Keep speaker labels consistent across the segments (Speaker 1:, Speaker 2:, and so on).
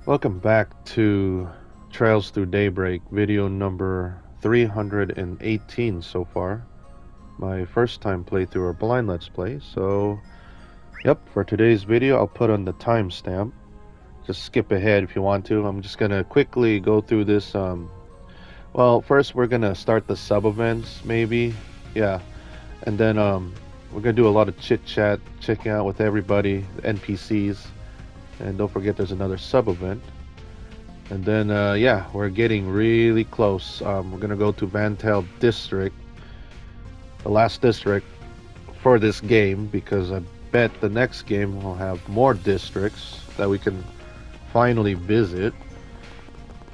Speaker 1: Welcome back to Trails Through Daybreak, video number 318 so far. My first time playthrough or blind let's play, so yep, for today's video I'll put on the timestamp. Just skip ahead if you want to. I'm just gonna quickly go through this. Well, first we're gonna start the sub-events maybe. Yeah, and then we're gonna do a lot of chit-chat, checking out with everybody, the NPCs. And don't forget there's another sub-event. And then, yeah, we're getting really close. We're gonna go to Vantel District, the last district for this game, because I bet the next game will have more districts that we can finally visit.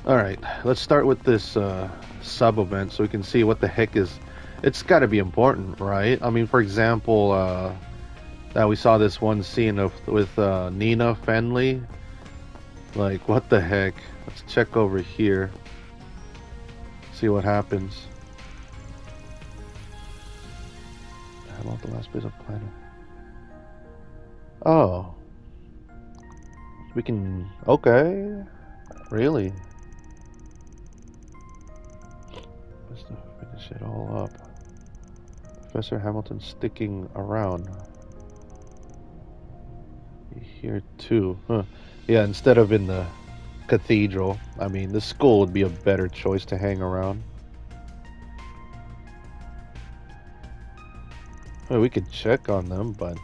Speaker 1: Alright, let's start with this sub-event so we can see what the heck is... It's gotta be important, right? I mean, for example, that we saw this one scene with Nina Fenley. Like, what the heck? Let's check over here. See what happens. How about the last bit of planet? Oh. We can... Okay. Really? Let's finish it all up. Professor Hamilton sticking around. Here too. Huh. Yeah, instead of in the cathedral. I mean, the school would be a better choice to hang around. Well, we could check on them, but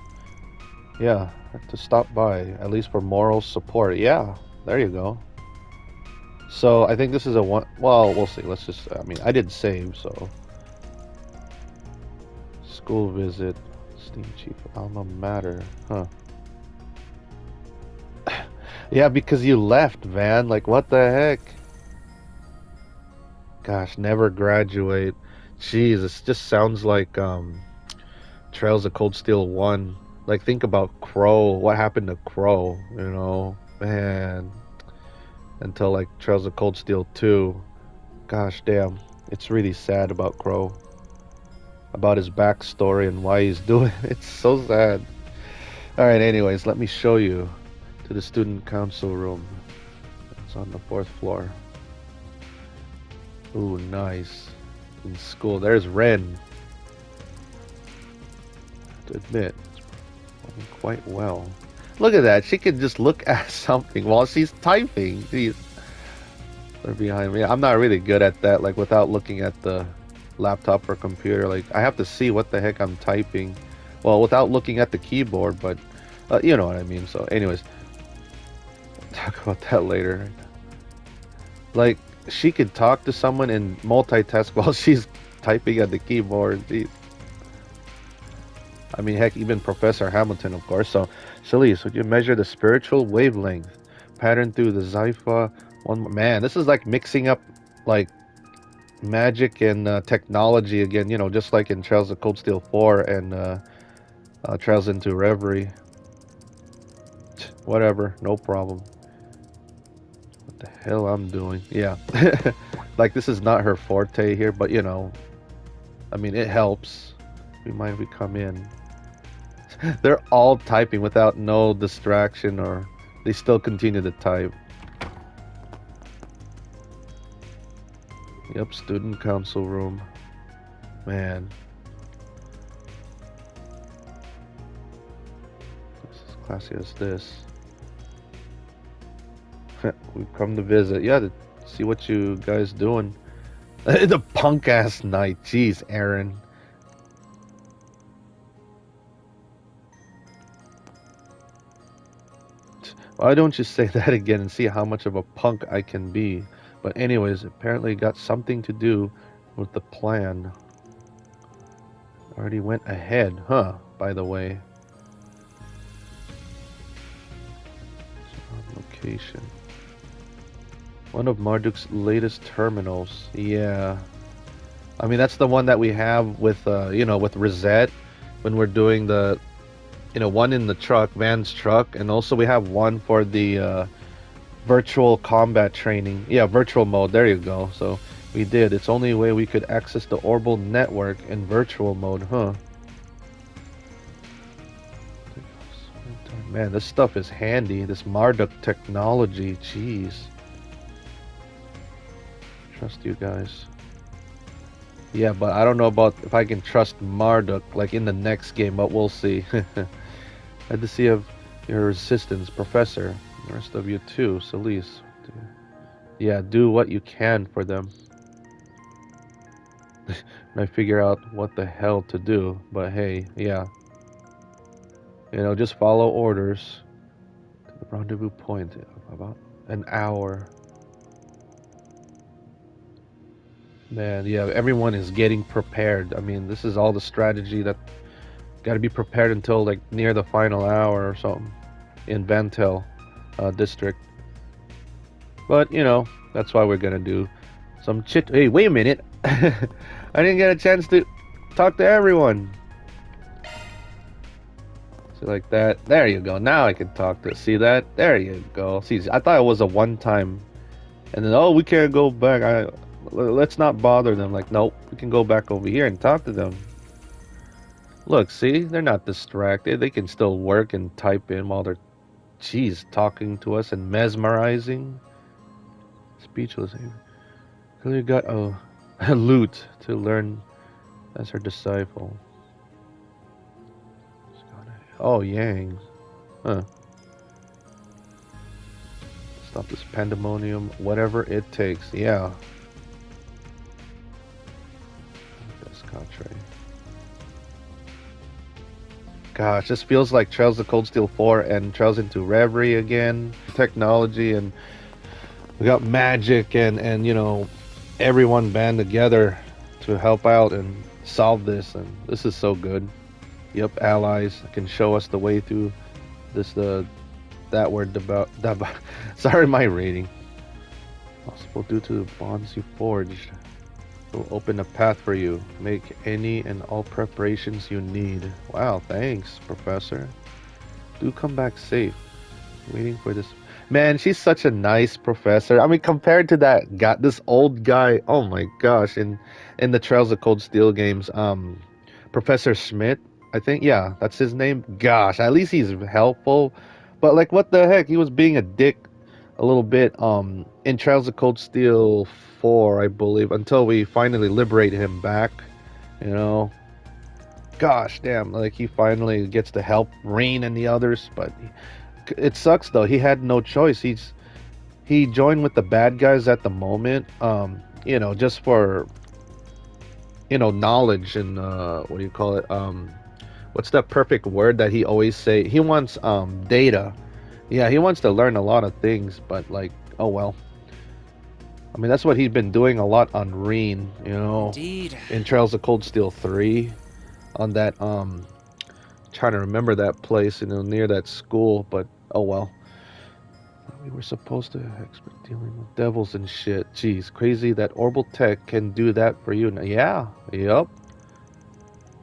Speaker 1: yeah, to stop by, at least for moral support. Yeah, there you go. So I think this is a one. Well, we'll see. Let's just. I mean, I did save, so school visit, Steam Chief Alma Mater. Huh. Yeah, because you left, Van. Like, what the heck? Gosh, never graduate. Jeez, this just sounds like Trails of Cold Steel 1. Like, think about Crow. What happened to Crow? You know, man. Until like Trails of Cold Steel 2. Gosh damn. It's really sad about Crow. About his backstory and why he's doing it. It's so sad. Alright, anyways, let me show you to the student council room. It's on the 4th floor. Ooh, nice. In school. There's Ren. To admit, it's performing quite well. Look at that. She can just look at something while she's typing. Jeez. They're behind me. I'm not really good at that, like without looking at the laptop or computer. Like, I have to see what the heck I'm typing. Well, without looking at the keyboard, but you know what I mean. So anyways, talk about that later. Like, she could talk to someone and multitask while she's typing at the keyboard. Jeez. I mean, heck, even Professor Hamilton, of course. So, Celise, would you measure the spiritual wavelength pattern through the Zypha? Man, this is like mixing up like magic and technology again. You know, just like in Trails of Cold Steel 4 and Trails into Reverie. Whatever, no problem. What the hell I'm doing? Yeah, like this is not her forte here, but you know, I mean, it helps. We mind if we come in? They're all typing without no distraction, or they still continue to type. Yep, student council room. Man. This is classy as this. We've come to visit. Yeah, to see what you guys doing. The punk ass night. Jeez, Aaron. Why don't you say that again and see how much of a punk I can be? But anyways, apparently got something to do with the plan. Already went ahead, huh, by the way. Location. One of Marduk's latest terminals. Yeah. I mean, that's the one that we have with, you know, with Rosette when we're doing the, you know, one in the truck, Van's truck, and also we have one for the virtual combat training. Yeah, virtual mode. There you go. So we did. It's only way we could access the Orbital network in virtual mode, huh? Man, this stuff is handy. This Marduk technology, jeez. Trust you guys. Yeah, but I don't know about if I can trust Marduk like in the next game, but we'll see. Had to see of your assistants, Professor. The rest of you too, Celise. Yeah, do what you can for them. And I figure out what the hell to do. But hey, yeah. You know, just follow orders. To the rendezvous point. About an hour. Man, yeah, everyone is getting prepared. I mean, this is all the strategy that got to be prepared until like near the final hour or something in Vantel district. But you know, that's why we're gonna do some chit. Hey, wait a minute! I didn't get a chance to talk to everyone. See, like that. There you go. Now I can talk to. See that? There you go. See, I thought it was a one-time, and then oh, we can't go back. Let's not bother them. Like, nope, we can go back over here and talk to them. Look, see, they're not distracted. They can still work and type in while they're, geez, talking to us and mesmerizing. Speechless. Clearly got a loot to learn as her disciple. Oh, Yang. Huh. Stop this pandemonium. Whatever it takes. Yeah. That's contrary. Gosh, this feels like Trails of Cold Steel 4 and Trails into Reverie again. Technology, and we got magic and you know, everyone band together to help out and solve this, and this is so good. Yep, allies can show us the way through this that word about sorry, my rating. Possible due to the bonds you forged. Will open a path for you. Make any and all preparations you need. Wow, thanks, Professor. Do come back safe. Waiting for this. Man, she's such a nice professor. I mean, compared to that guy, this old guy. Oh my gosh! In the Trails of Cold Steel games, Professor Schmidt, I think. Yeah, that's his name. Gosh, at least he's helpful. But like, what the heck? He was being a dick a little bit in Trails of Cold Steel 4, I believe, until we finally liberate him back, you know. Gosh damn, like he finally gets to help Rain and the others, but it sucks though. He had no choice. He joined with the bad guys at the moment, you know, just for, you know, knowledge and what do you call it, what's that perfect word that he always say? He wants data. Yeah, he wants to learn a lot of things, but like, oh well. I mean, that's what he's been doing a lot on Reen, you know.
Speaker 2: Indeed.
Speaker 1: In Trails of Cold Steel 3, on that trying to remember that place, you know, near that school, but oh well. We were supposed to expert dealing with devils and shit. Jeez, crazy that Orbital Tech can do that for you. Yeah, yep.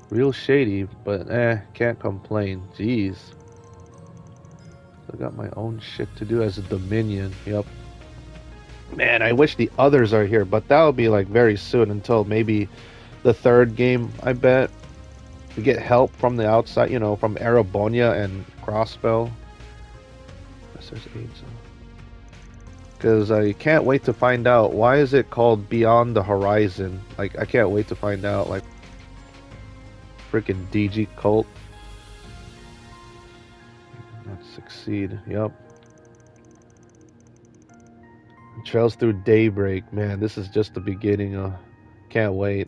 Speaker 1: Real shady, but can't complain. Jeez. I got my own shit to do as a Dominion. Yep. Man, I wish the others are here, but that'll be like very soon until maybe the third game, I bet. We get help from the outside, you know, from Arabonia and Crossbell. Because I can't wait to find out why is it called Beyond the Horizon. Like, I can't wait to find out. Like, freaking DG cult. Not succeed. Yep. Trails through Daybreak. Man, this is just the beginning. Can't wait.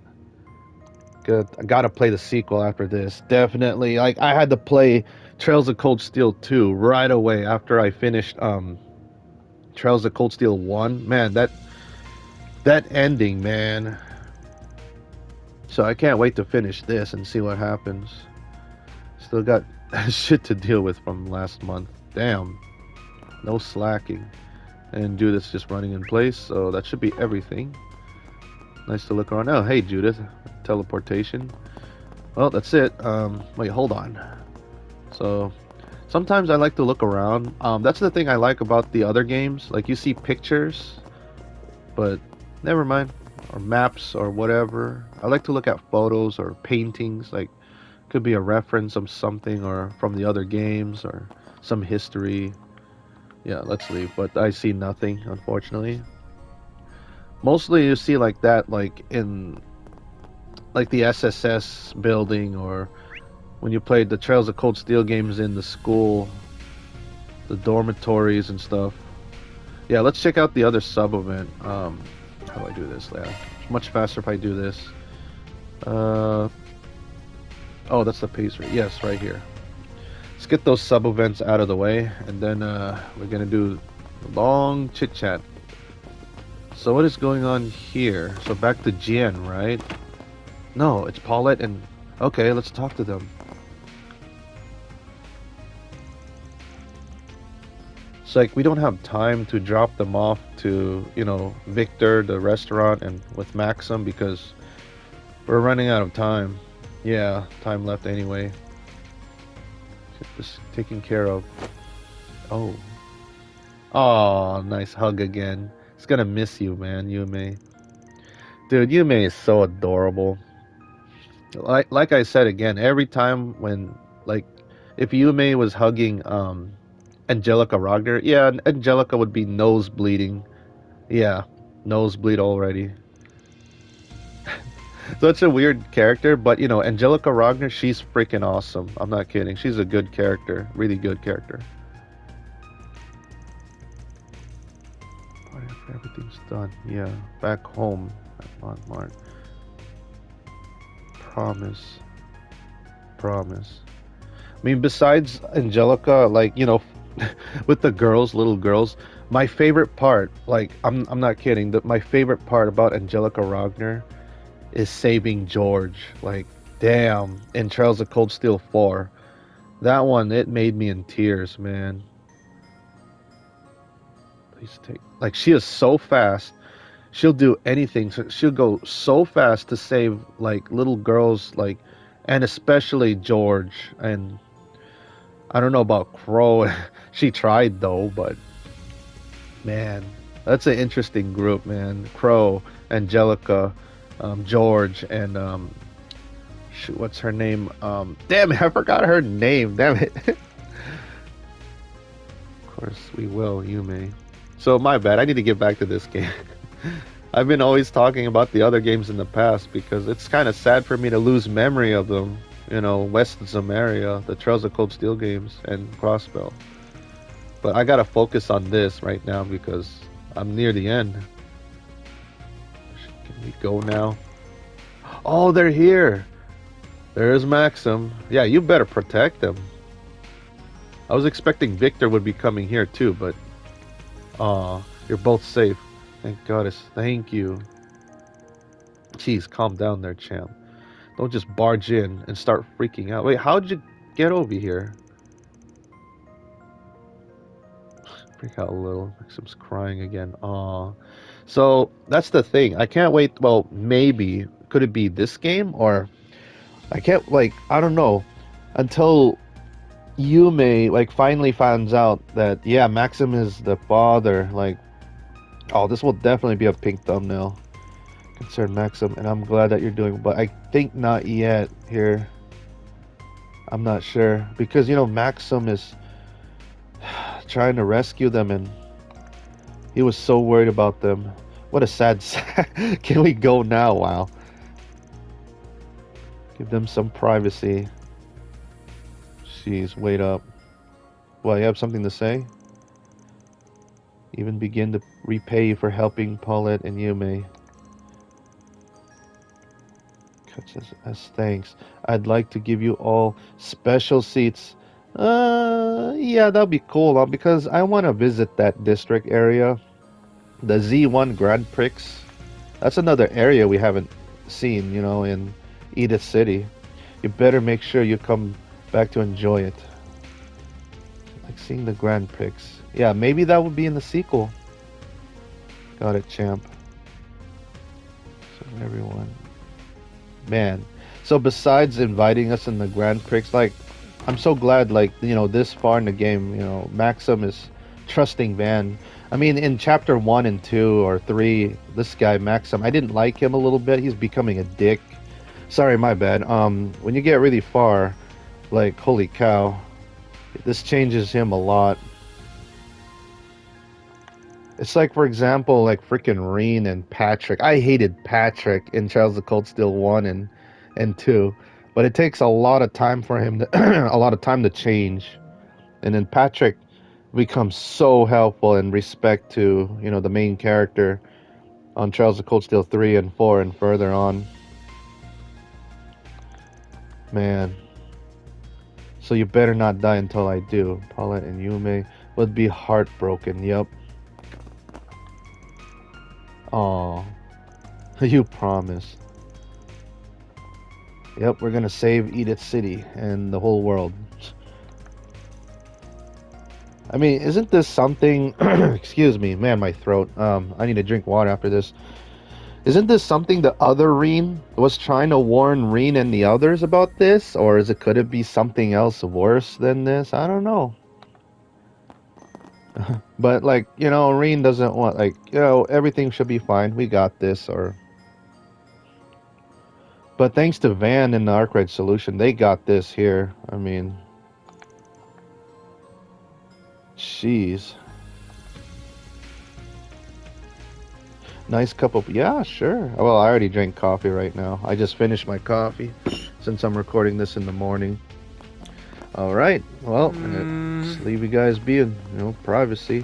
Speaker 1: Good. I gotta play the sequel after this. Definitely. Like, I had to play Trails of Cold Steel 2 right away after I finished Trails of Cold Steel 1. Man, that ending, man. So I can't wait to finish this and see what happens. Still got shit to deal with from last month. Damn. No slacking. And Judith's just running in place, so that should be everything. Nice to look around. Oh, hey, Judith. Teleportation. Well, that's it. Wait, hold on. So, sometimes I like to look around. That's the thing I like about the other games. Like, you see pictures, but never mind. Or maps or whatever. I like to look at photos or paintings. Like, could be a reference of something or from the other games or some history. Yeah, let's leave. But I see nothing, unfortunately. Mostly you see like that, like in like the SSS building, or when you played the Trails of Cold Steel games in the school, the dormitories and stuff. Yeah, let's check out the other sub event. How do I do this? Yeah, it's much faster if I do this. Oh, that's the pace rate. Yes, right here. Let's get those sub events out of the way, and then we're gonna do a long chit chat. So what is going on here? So back to Jian, right? No, it's Paulette and... Okay, let's talk to them. It's like we don't have time to drop them off to, you know, Victor, the restaurant, and with Maxim because we're running out of time. Yeah, time left anyway. Get this taken care of. Oh. Oh, nice hug again. It's gonna miss you, man, Yume. Dude, Yume is so adorable. Like I said again, every time when, like, if Yume was hugging Angelica Rogner, yeah, Angelica would be nose bleeding. Yeah, nosebleed already. Such a weird character, but you know, Angelica Rogner, she's freaking awesome. I'm not kidding. She's a good character, really good character. What if everything's done? Yeah, back home at Montmartre. Promise. Promise. I mean, besides Angelica, like, you know, with the girls, little girls, my favorite part, like, I'm not kidding, my favorite part about Angelica Rogner is saving George. Like, damn, in Trails of Cold Steel 4. That one, it made me in tears, man. Please take... Like, she is so fast. She'll do anything. She'll go so fast to save, like, little girls, like, and especially George. And I don't know about Crow. She tried, though, but man, that's an interesting group, man. Crow, Angelica, George, and shoot, what's her name? Damn it, I forgot her name. Damn it. Of course we will, Yume. So my bad. I need to get back to this game. I've been always talking about the other games in the past because it's kind of sad for me to lose memory of them. You know, West Zamaria, the Trails of Cold Steel games, and Crossbell. But I gotta focus on this right now because I'm near the end. Can we go now? Oh, they're here. There's Maxim. Yeah, you better protect them. I was expecting Victor would be coming here too, but you're both safe. Thank goddess. Thank you. Jeez, calm down there, champ. Don't just barge in and start freaking out. Wait, how'd you get over here? Freak out a little. Maxim's crying again. Aw. So that's the thing. I can't wait. Well, maybe could it be this game, or I can't, like, I don't know, until Yume like finally finds out that, yeah, Maxim is the father. Like, oh, this will definitely be a pink thumbnail. Concern Maxim, and I'm glad that you're doing, but I think not yet here. I'm not sure because, you know, Maxim is trying to rescue them, and he was so worried about them. What a sad... Can we go now? Wow. Give them some privacy. Jeez, wait up. Well, you have something to say? Even begin to repay you for helping Paulette and Yume. As thanks, I'd like to give you all special seats. Yeah, that'd be cool, because I want to visit that district area. The Z1 Grand Prix. That's another area we haven't seen, you know, in Edith City. You better make sure you come back to enjoy it. Like seeing the Grand Prix. Yeah, maybe that would be in the sequel. Got it, champ. So everyone. Man. So besides inviting us in the Grand Prix, like, I'm so glad, like, you know, this far in the game, you know, Maxim is trusting Van. I mean, in chapter 1 and 2 or 3, this guy, Maxim, I didn't like him a little bit. He's becoming a dick. Sorry, my bad. When you get really far, like, holy cow, This changes him a lot. It's like, for example, like freaking Reen and Patrick. I hated Patrick in Trials of Cold Steel 1 and 2, but it takes a lot of time for him to a lot of time to change. And then Patrick becomes so helpful in respect to, you know, the main character on Trials of Cold Steel 3 and 4 and further on. Man. So you better not die until I do. Paulette and Yume would be heartbroken. Yep. Oh, you promised. Yep, we're gonna save Edith City and the whole world. I mean, isn't this something... Excuse me, man, my throat. I need to drink water after this. Isn't this something the other Reen was trying to warn Reen and the others about this? Or could it be something else worse than this? I don't know. But, like, you know, Reen doesn't want, like, you know, everything should be fine. We got this, or... But thanks to Van and the Arkwright Solution, they got this here. I mean... Jeez. Nice cup of... Yeah, sure. Well, I already drank coffee right now. I just finished my coffee since I'm recording this in the morning. Alright, well, let's leave you guys be in, you know, privacy.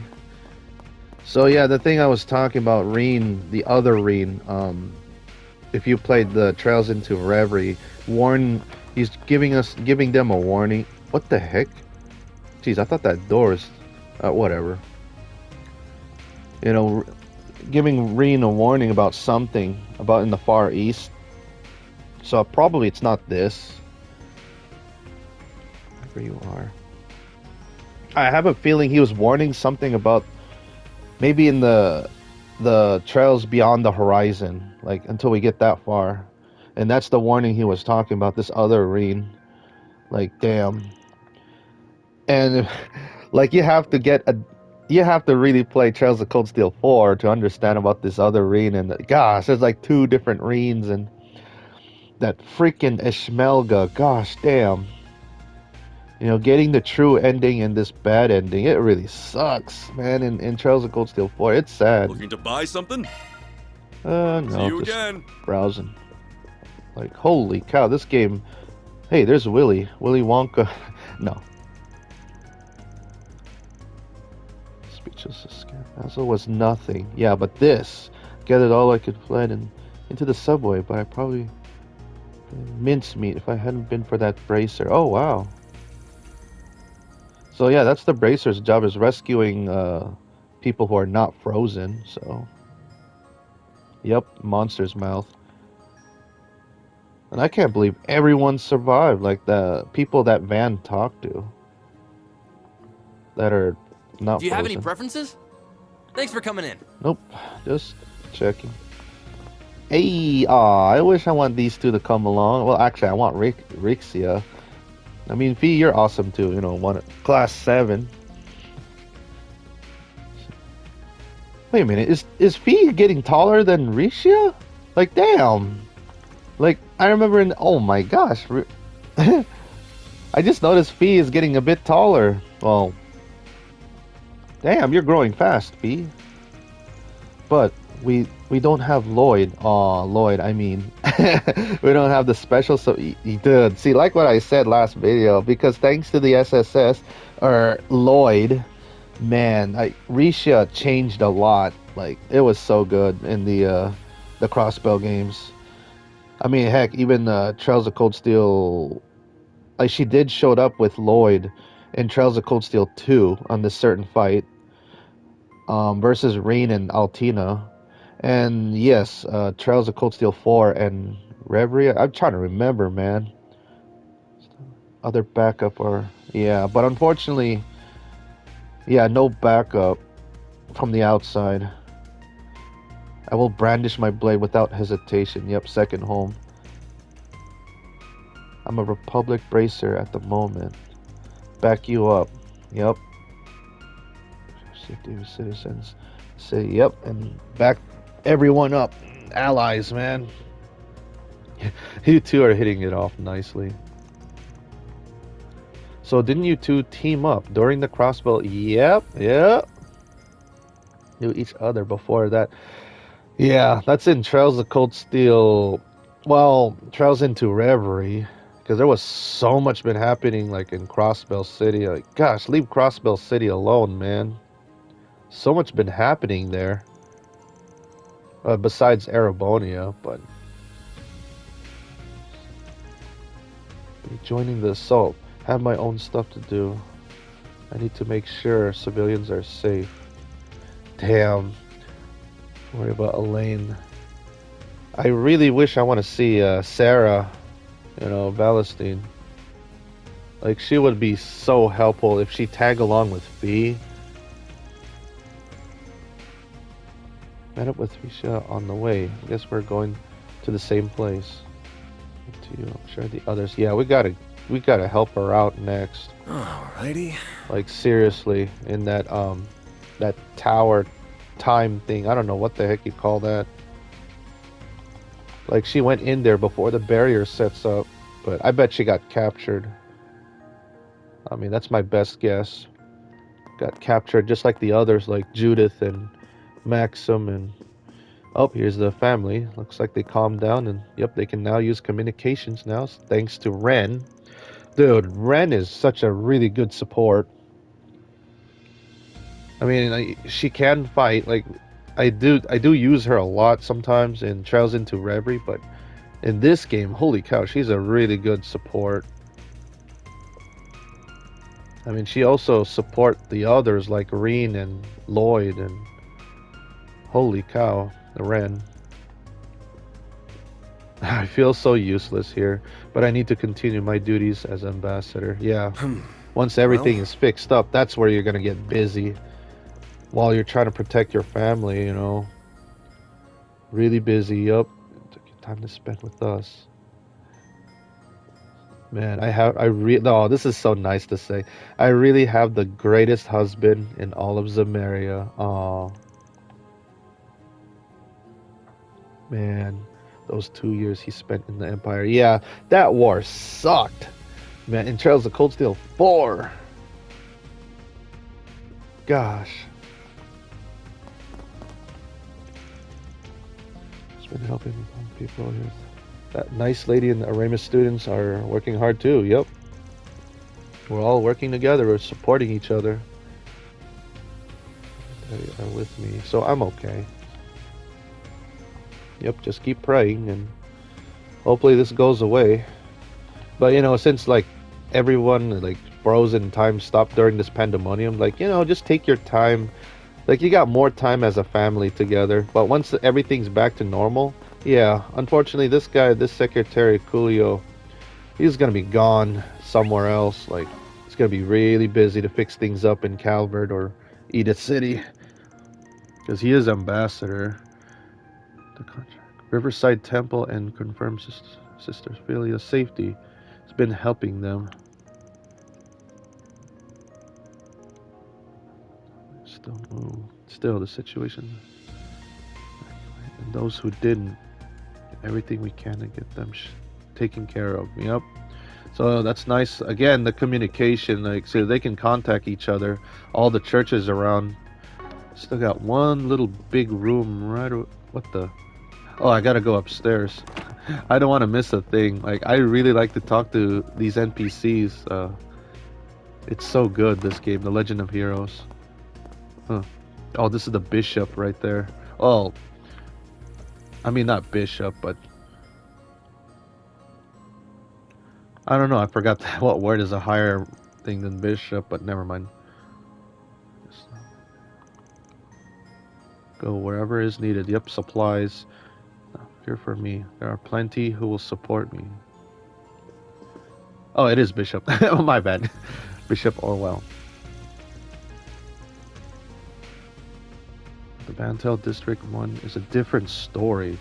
Speaker 1: So yeah, the thing I was talking about, Reen, the other Reen, if you played the Trails into Reverie, he's giving them a warning. What the heck? Jeez, I thought that door is, whatever. You know, giving Reen a warning about something, about in the Far East. So probably it's not this. You are. I have a feeling he was warning something about maybe in the trails beyond the horizon, like until we get that far, and that's the warning he was talking about. This other Reen, like damn, and like you have to really play Trails of Cold Steel 4 to understand about this other Reen, and gosh, there's like 2 different Reens, and that freaking Ishmelga, gosh damn. You know, getting the true ending and this bad ending, it really sucks, man. In Trails of Cold Steel 4, it's sad.
Speaker 2: Looking to buy something?
Speaker 1: No,
Speaker 2: See you
Speaker 1: just
Speaker 2: again.
Speaker 1: Browsing. Like, holy cow, this game. Hey, there's Willy Wonka. No. Speechless escape. Also was nothing. Yeah, but this gathered all I could fled and into the subway, but I probably mincemeat if I hadn't been for that bracer. Oh wow. So yeah, that's the bracer's job, is rescuing people who are not frozen. So, yep, monster's mouth. And I can't believe everyone survived. Like the people that Van talked to, that are not.
Speaker 3: Do you
Speaker 1: frozen.
Speaker 3: have any preferences? Thanks for coming in.
Speaker 1: Nope, just checking. Hey, I wish I want these 2 to come along. Well, actually, I want Rixia. I mean, Fee, you're awesome too. You know, class 7. Wait a minute, is Fee getting taller than Rixia? Like, damn. Like, I remember in... Oh my gosh. I just noticed Fee is getting a bit taller. Well, damn, you're growing fast, Fee. But we don't have Lloyd. Aw, Lloyd, I mean. We don't have the special, so he did. See, like what I said last video, because thanks to the SSS, or Lloyd, man, Rixia changed a lot. Like, it was so good in the Crossbow games. I mean, heck, even Trails of Cold Steel, like, she did showed up with Lloyd in Trails of Cold Steel 2 on this certain fight, versus Reen and Altina. And yes, Trails of Cold Steel 4 and Reverie. I'm trying to remember, man. Other backup or... Yeah, but unfortunately... Yeah, no backup from the outside. I will brandish my blade without hesitation. Yep, second home. I'm a Republic bracer at the moment. Back you up. Yep. Safety of citizens. Say yep, and back everyone up. Allies, man. You 2 are hitting it off nicely. So didn't you two team up during the crossbow? Yep, yep. Knew each other before that. Yeah, that's in Trails of Cold Steel. Well, Trails into Reverie. Because there was so much been happening, like, in Crossbell City. Like, gosh, leave Crossbell City alone, man. So much been happening there. Besides Arabonia, but... Joining the assault. Have my own stuff to do. I need to make sure civilians are safe. Damn. Worry about Elaine. I really wish I want to see Sarah, you know, Valestine. Like, she would be so helpful if she tag along with V. Met up with Risha on the way. I guess we're going to the same place. To you, I'm sure the others. Yeah, we gotta help her out next.
Speaker 2: Alrighty.
Speaker 1: Like, seriously, in that that tower time thing. I don't know what the heck you call that. Like, she went in there before the barrier sets up, but I bet she got captured. I mean, that's my best guess. Got captured just like the others, like Judith and Maxim and... Oh, here's the family. Looks like they calmed down, and yep, they can now use communications now, thanks to Ren. Dude, Ren is such a really good support. I mean, she can fight. Like, I do use her a lot sometimes in Trials into Reverie, but in this game, holy cow, she's a really good support. I mean, she also support the others like Reen and Lloyd, and holy cow, the Ren. I feel so useless here, but I need to continue my duties as ambassador. Yeah, once everything is fixed up, that's where you're gonna get busy. While you're trying to protect your family, you know. Really busy, yup. Took your time to spend with us. Man, oh, this is so nice to say. I really have the greatest husband in all of Zamaria. Aw. Man, those 2 years he spent in the Empire. Yeah, that war sucked. Man, in Trails of Cold Steel 4. Gosh. It's been helping people here. That nice lady and the Aramis students are working hard too. Yep. We're all working together. We're supporting each other. They are with me. So I'm okay. Yep, just keep praying and hopefully this goes away. But, you know, since like everyone, like bros in time stopped during this pandemonium, like, you know, just take your time. Like, you got more time as a family together. But once everything's back to normal, yeah, unfortunately this guy, this Secretary Coolio, he's gonna be gone somewhere else. Like, he's gonna be really busy to fix things up in Calvert or Edith City. Because he is ambassador. The contract. Riverside Temple and confirmed Sister Philia's safety. It's been helping them. Still the situation. And those who didn't, everything we can to get them taken care of. Yep. So that's nice. Again, the communication, like, so they can contact each other. All the churches around. Still got one little big room right. What the? Oh, I gotta go upstairs. I don't want to miss a thing. Like, I really like to talk to these NPCs. It's so good, this game, The Legend of Heroes. Huh. Oh, this is the bishop right there. Oh, I mean, not bishop, but I don't know. I forgot what word is a higher thing than bishop, but never mind. Go wherever is needed. Yep, supplies. Here for me. There are plenty who will support me. Oh, it is bishop. Oh, my bad. Bishop Orwell. The Bantel District 1 is a different story.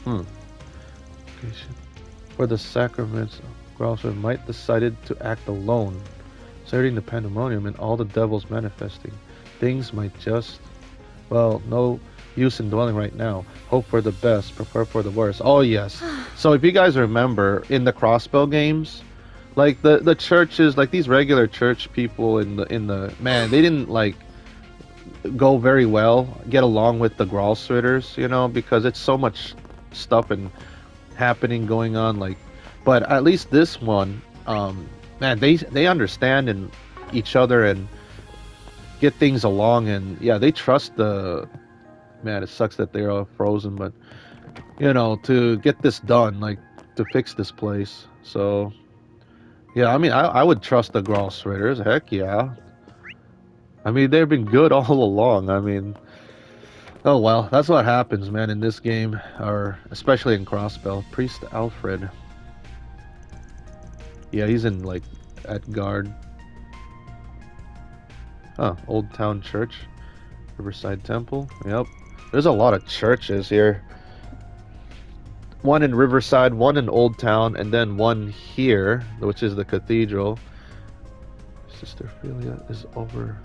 Speaker 1: Where the sacraments Grosser might decided to act alone, starting the pandemonium and all the devils manifesting. Things might just, well, no use in dwelling right now. Hope for the best, prepare for the worst. Oh yes. So if you guys remember in the Crossbow games, Like the churches, like these regular church people in the man, they didn't like go very well, get along with the Gralsritters, you know, because it's so much stuff and happening going on. Like, but at least this one, man, they understand and each other and get things along, and yeah, they trust the man. It sucks that they're all frozen, but you know, to get this done, like to fix this place. So yeah, I mean, I would trust the Gralsritters. Heck yeah. I mean, they've been good all along. I mean, oh well, that's what happens, man, in this game, or especially in Crossbell. Priest Alfred. Yeah, he's in like at guard. Huh, Old Town Church, Riverside Temple. Yep, there's a lot of churches here. One in Riverside, one in Old Town, and then one here, which is the cathedral. Sister Philia is over.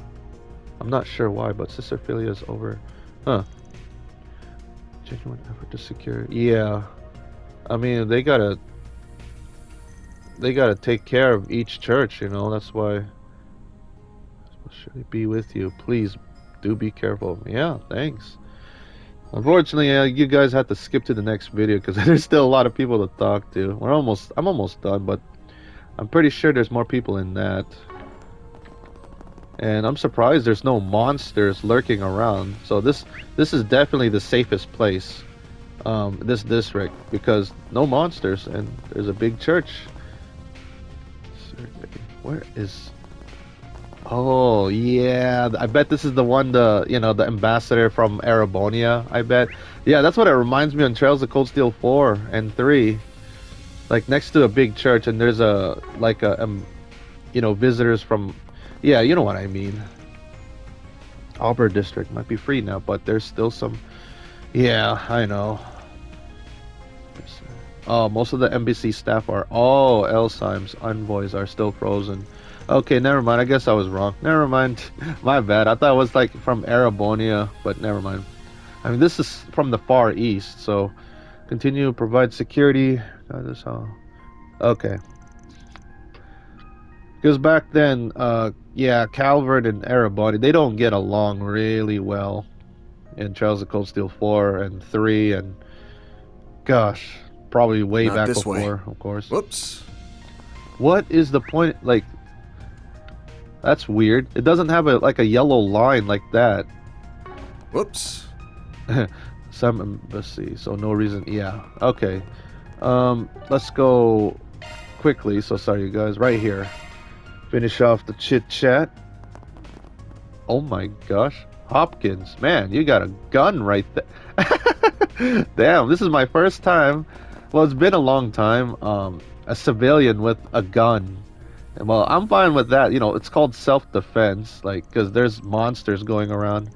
Speaker 1: I'm not sure why, but Sister Philia is over. Huh. Genuine effort to secure. Yeah. I mean, they gotta take care of each church, you know. That's why. Should it be with you? Please do be careful. Yeah, thanks. Unfortunately, you guys have to skip to the next video because there's still a lot of people to talk to. I'm almost done, but I'm pretty sure there's more people in that. And I'm surprised there's no monsters lurking around. So this is definitely the safest place, this district, because no monsters and there's a big church. Where is? Oh yeah, I bet this is the one, the ambassador from Arabonia. I bet. Yeah, that's what it reminds me on Trails of Cold Steel 4 and 3. Like next to a big church, and there's a visitors from. Yeah, you know what I mean. Auber District might be free now, but there's still some. Yeah, I know. Oh, most of the NPC staff are. Oh, Elsheim's envoys are still frozen. Okay, never mind. I guess I was wrong. Never mind. My bad. I thought it was like from Arabonia, but never mind. I mean, this is from the Far East, so continue to provide security. This all. Okay. Because back then, yeah, Calvert and Arabonia, they don't get along really well in Trails of Cold Steel 4 and 3, and gosh, probably way back before, of course.
Speaker 2: Whoops.
Speaker 1: What is the point? Like, that's weird. It doesn't have a yellow line like that.
Speaker 2: Whoops.
Speaker 1: Some embassy, so no reason. Yeah. Okay. Let's go quickly. So sorry, you guys. Right here. Finish off the chit chat. Oh my gosh, Hopkins, man, you got a gun right there. Damn, this is my first time. Well, it's been a long time. A civilian with a gun. Well, I'm fine with that. You know, it's called self-defense, like, because there's monsters going around.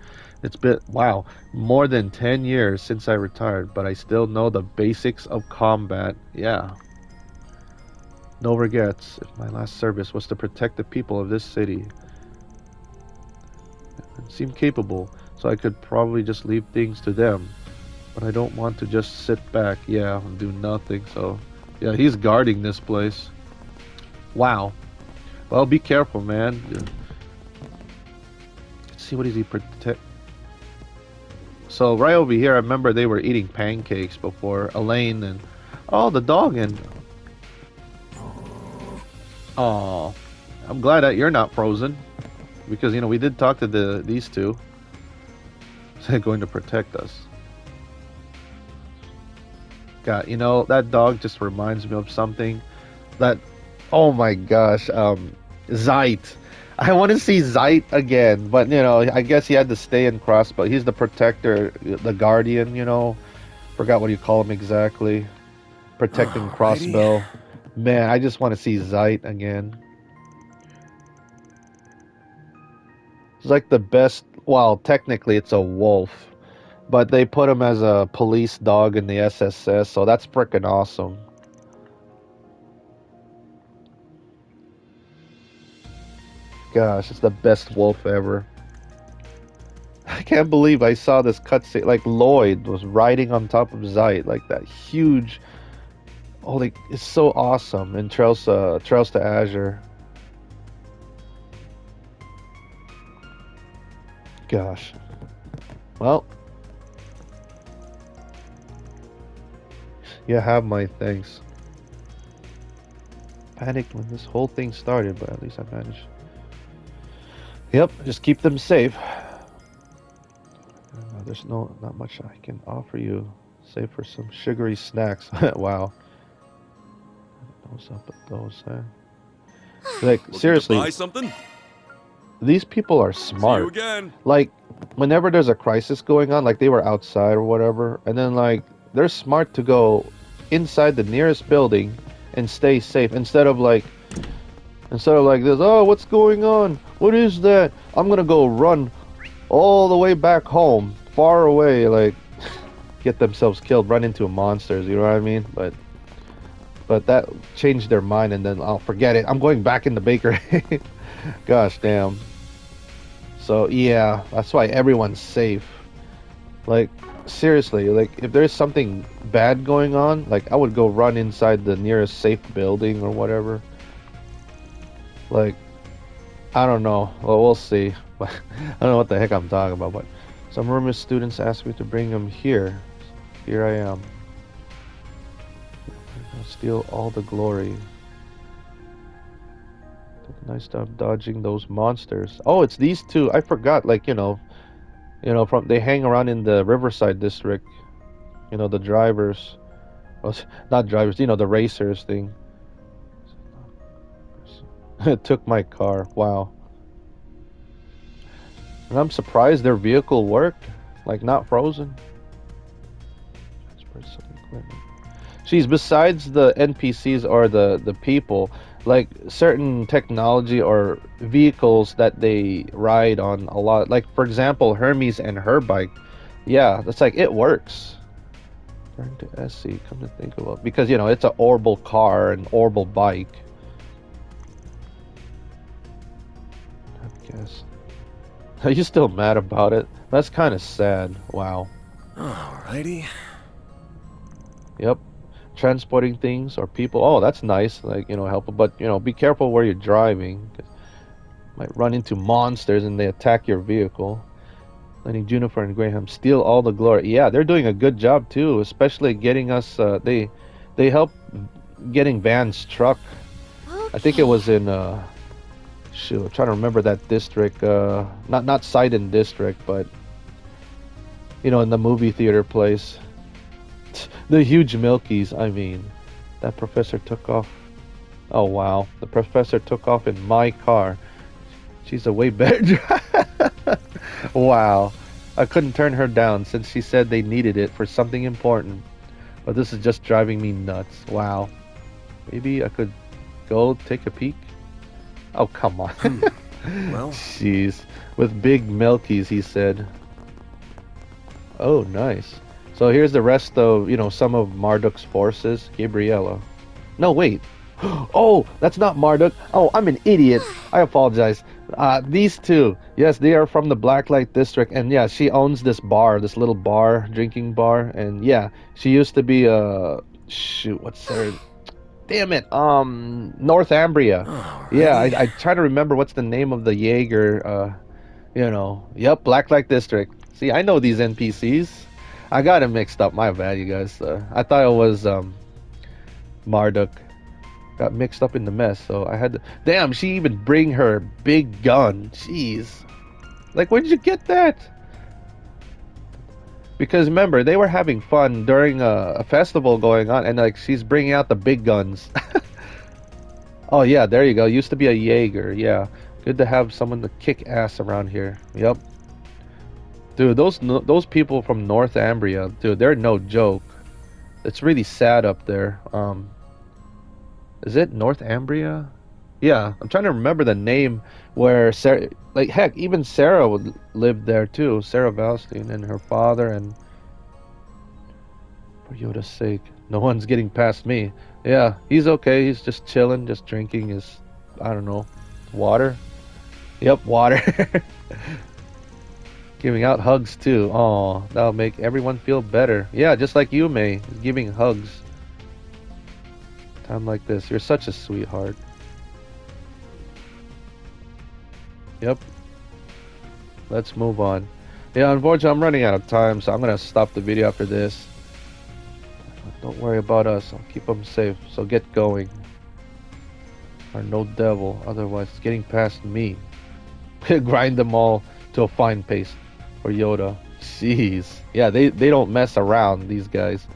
Speaker 1: It's been, wow, more than 10 years since I retired, but I still know the basics of combat. Yeah. No regrets. If my last service was to protect the people of this city. It seemed capable, so I could probably just leave things to them. But I don't want to just sit back, yeah, and do nothing, so... Yeah, he's guarding this place. Wow. Well, be careful, man. Let's see, what is he protect? So right over here, I remember they were eating pancakes before. Elaine and... Oh, the dog and... Oh, I'm glad that you're not frozen. Because, we did talk to these two. They're going to protect us. God, that dog just reminds me of something. That... Oh my gosh, Zeit. I want to see Zeit again, but I guess he had to stay in Crossbow. He's the protector, the guardian, Forgot what you call him exactly. Protecting Crossbow. Man, I just want to see Zeit again. It's like the best, well, technically it's a wolf, but they put him as a police dog in the SSS, so that's freaking awesome. Gosh, it's the best wolf ever. I can't believe I saw this cutscene. Like, Lloyd was riding on top of Zeit, like that huge Oh, like it's so awesome in Trails to Azure. Gosh. Well, you have my thanks. Panicked when this whole thing started, but at least I managed. Yep, just keep them safe. There's not much I can offer you, save for some sugary snacks. Wow. Those up at those, huh? Like
Speaker 2: Looking
Speaker 1: seriously,
Speaker 2: to buy something?
Speaker 1: these people are
Speaker 2: See you
Speaker 1: smart.
Speaker 2: again.
Speaker 1: Like whenever there's a crisis going on, like they were outside or whatever, and then like they're smart to go inside the nearest building and stay safe instead of like this. Oh, what's going on? What is that? I'm gonna go run all the way back home, far away, like get themselves killed, run into monsters. You know what I mean? But that changed their mind, and then I'll forget it. I'm going back in the bakery. Gosh damn. So yeah, that's why everyone's safe. Like seriously, like if there's something bad going on, like I would go run inside the nearest safe building or whatever. Like I don't know. Well, we'll see. I don't know what the heck I'm talking about, but some rumor students asked me to bring them here. Here I am. I'll steal all the glory. Nice job dodging those monsters. Oh, it's these two. I forgot. Like from they hang around in the Riverside district. You know, the drivers. Well, not drivers. You know, the racers thing. It took my car. Wow. And I'm surprised their vehicle worked. Like not frozen. Jeez, besides the NPCs or the people, like certain technology or vehicles that they ride on a lot, like for example Hermes and her bike, yeah, that's like it works. Turn to SC, come to think of it, because it's an Orbital car, an Orbital bike. I guess. Are you still mad about it? That's kind of sad. Wow.
Speaker 2: Alrighty.
Speaker 1: Yep. Transporting things or people. Oh, that's nice. Like, help. But, be careful where you're driving. 'Cause you might run into monsters and they attack your vehicle. Letting Juniper and Graham steal all the glory. Yeah, they're doing a good job too, especially getting us. They help getting Van's truck. I think it was in. Shoot, I'm trying to remember that district. Not Sidon district, but in the movie theater place. The huge Milkies, I mean. That professor took off. Oh, wow. The professor took off in my car. She's a way better driver. Wow. I couldn't turn her down since she said they needed it for something important. But this is just driving me nuts. Wow. Maybe I could go take a peek? Oh, come on.
Speaker 2: Well.
Speaker 1: Jeez. With big Milkies, he said. Oh, nice. So here's the rest of, some of Marduk's forces. Gabriella. No, wait. Oh, that's not Marduk. Oh, I'm an idiot. I apologize. These two. Yes, they are from the Blacklight District. And yeah, she owns this bar, this little bar, drinking bar. And yeah, she used to be, shoot, what's her... Damn it. Northumbria. Yeah, I try to remember what's the name of the Jaeger, Yep, Blacklight District. See, I know these NPCs. I got it mixed up. My bad, you guys. I thought it was Marduk. Got mixed up in the mess, so I had to... Damn, she even bring her big gun. Jeez. Like, where did you get that? Because remember, they were having fun during a festival going on, and like she's bringing out the big guns. Oh yeah, there you go. Used to be a Jaeger. Yeah, good to have someone to kick ass around here. Yep. Dude, those people from Northumbria, dude, they're no joke. It's really sad up there. Is it Northumbria? Yeah, I'm trying to remember the name where Sarah, like heck, even Sarah would live there too. Sarah Valstein and her father, and for Yoda's sake, no one's getting past me. Yeah, he's okay. He's just chilling, just drinking his, I don't know, water. Yep, water. Giving out hugs too. Oh, that'll make everyone feel better. Yeah, just like you, May, is giving hugs. I'm like this. You're such a sweetheart. Yep. Let's move on. Yeah, unfortunately, I'm running out of time, so I'm gonna stop the video after this. Don't worry about us. I'll keep them safe. So get going. Or no devil. Otherwise, it's getting past me. Grind them all to a fine paste. Or Yoda. Jeez. Yeah, they don't mess around, these guys.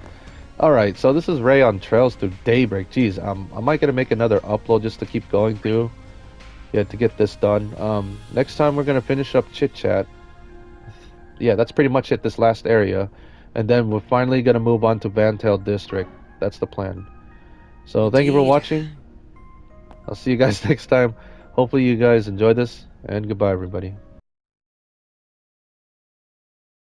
Speaker 1: Alright, so this is Ray on Trails Through Daybreak. Jeez, I might gonna make another upload just to keep going through. Yeah, to get this done. Next time we're gonna finish up chitchat. Yeah, that's pretty much it, this last area. And then we're finally gonna move on to Auber District. That's the plan. So thank you for
Speaker 3: Indeed.
Speaker 1: watching. I'll see you guys next time. Hopefully you guys enjoy this, and goodbye everybody.